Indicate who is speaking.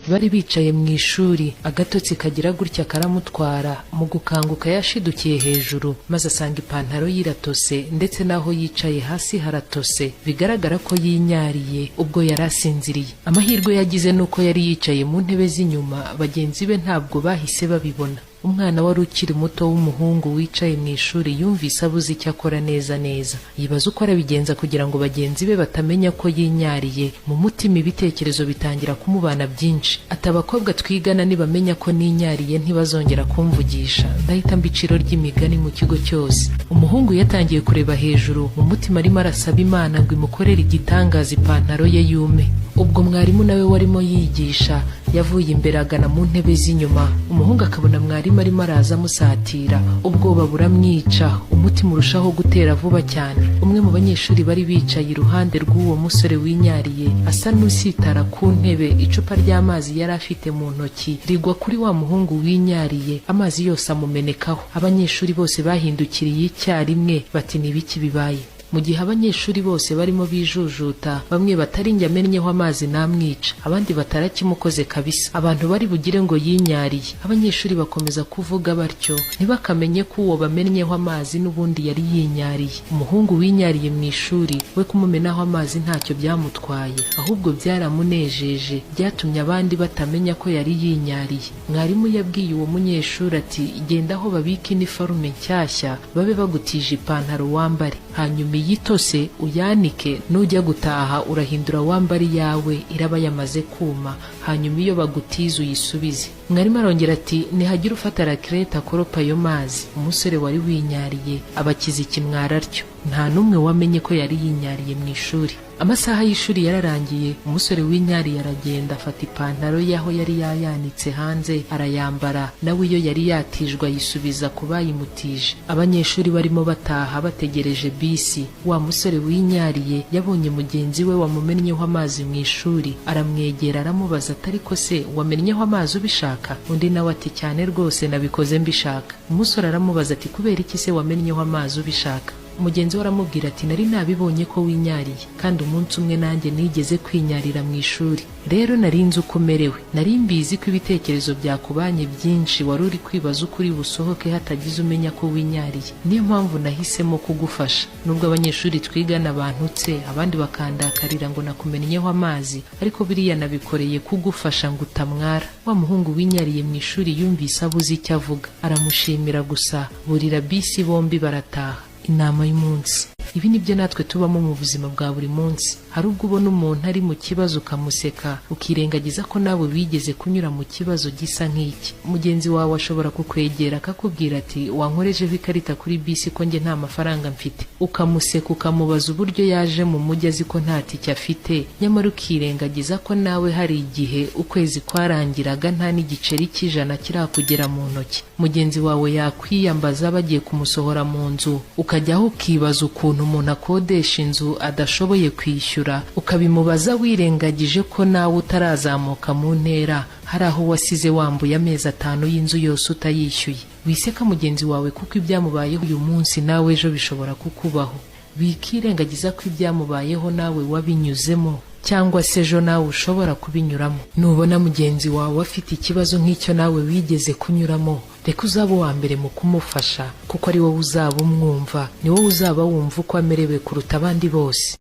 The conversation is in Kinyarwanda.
Speaker 1: bari bicaye mu ishuri, agatotsi kagira gutya karamutwara. Mu gukanguka yashidukiye hejuru, maze asanga ipantaro yiratose ndetse naho yicaye hasi haratose, bigaragara ko yinyariye ubwo yarasinziriye. Amahirwe yagize nuko yari yicaye mu ntebe z'inyuma, bagenzi be ntabwo bahise babibona. Umwana wari ukiri muto w'umuhungu wicaye mu ishuri yumvise abuze icyo akora neza. Yibaza uko arabigenza kugira ngo bagenzi be batamenya ko yinyariye. Mu mutima ibitekerezo bitangira kumubana byinshi. Ati abakobwa twigana nibamenya ko ninyariye ntibazongera kumvugisha, ndahita mbiciro ry'imigani mu kigo cyose. Umuhungu yatangiye kureba hejuru, mu mutima arimo arasaba Imana ngo imukorere igitangaza ipantaro ye yume. Ubwo mwarimu nawe warimo yigisha yavuye imbere agana mu ntebe z'inyuma. Umuhungu akabona mwarimu arimo araza amusatira, ubwoba buramwica, umutima urushaho gutera vuba cyane. Umwe mu banyeshuri bari bicaye iruhande rw'uwo musore winyariye asa n'usitara ku ntebe. Icupa ry'amazi yari afite mu ntoki rigwa kuri wa muhungu winyariye, amazi yose amumenekaho. Abanyeshuri bose bahindukiriye icyarimwe bati ni biki bibaye? Mu gihe abanyeshuri bose barimo bijujuta, bamwe batari njye amennyeho amazi namwica, abandi batarakimukoze kabisa, abantu bari bugire ngo yinyariye. Abanyeshuri bakomeza kuvuga batyo, ntibakamenye ko uwo bamennyeho amazi n'ubundi yari yinyariye. Umuhungu winyariye mu ishuri we kumumenaho amazi ntacyo byamutwaye, ahubwo byaramunejeje, byatumye abandi batamenya ko yari yinyariye. Mwarimu yabwiye uwo munyeshuri ati genda aho babika iniforume nshyashya babe bagutije ipantaro wambare, hanyuma yitose uyanike, nujya gutaha urahindura wambari yawe iraba yamaze kuma, hanyuma iyo bagutiza uyisubize. Mwarimu arongera ati nihagira ufata rakerete akoropa ayo mazi. Umusore wari winyariye abakiza ikimwara atyo, nta n'umwe wamenye ko yari yinyariye mu ishuri. Amasaha y'ishuri yararangiye, umusore winyariye aragenda afata ipantaro yaho yari yayanitse hanze arayambara, nawe iyo yari yatijwe ayisubiza ku bayimutije. Abanyeshuri barimo bataha bategereje bisi, wa musore winyariye yabonye mugenzi we wamumennyeho amazi mu ishuri, aramwegera aramubaza ati ariko se wamennyeho amazi ubishaka? Undi nawe ati cyane rwose nabikoze mbishaka. Umusore aramubaza ati kubera iki se wamennyeho amazi ubishaka? Mugenzi we aramubwira ati nari nabibonye ko winyariye, kandi umunsi umwe nanjye nigeze kwinyarira mu ishuri, rero nari nzi uko umerewe, nari mbizi ko ibitekerezo byakubanye byinshi, wari uri kwibaza uko uri busohoke hatagize umenya ko winyariye. Niyo mpamvu nahisemo kugufasha. Nubwo abanyeshuri twigana bantutse, abandi bakandakarira ngo nakumennyeho amazi, ariko biriya nabikoreye kugufasha ngo utamwara. Wa muhungu winyariye mu ishuri yumvise abuze icyo avuga, aramushimira gusa, burira bisi bombi barataha. Inama y'umunsi. Ibi nibyo natwe tubamo mu buzima bwa buri munsi. Hari ubwo ubona umuntu ari mu kibazo ukamuseka, ukirengagiza ko nawe wigeze kunyura mu kibazo gisa nk'iki. Mugenzi wawe ashobora kukwegera akakubwira ati wankorejeho ikarita kuri bisi ko njye nta mafaranga mfite, ukamuseka ukamubaza uburyo yaje mu mujyi azi ko nta tike afite, nyamara ukirengagiza ko nawe hari igihe ukwezi kwarangiraga nta n'igiceri cy'ijana kirakugera mu ntoki. Mugenzi wawe yakwiyambaza bagiye kumusohora mu nzu, ukajyaho ukibaza ukuntu umuntu akodesha inzu adashoboye kwishyura, ukabimubaza wirengagije ko nawe utarazamuka mu ntera, hari aho wasize wambuye amezi 5 y'inzu yose utayishyuye. Wiseka mugenzi wawe kuko ibyamubayeho uyu munsi nawe ejo bishobora kukubaho. Wikirengagiza ko ibyamubayeho nawe wabinyuzemo, cyangwa se ejo nawe ushobora kubinyuramo. Nubona mugenzi wawe afite ikibazo nk'icyo nawe wigeze kunyuramo, reka uzaba uwa mbere mu kumufasha, kuko ari wowe uzaba umwumva, ni wowe uzaba wumva uko amerewe kuruta abandi bose.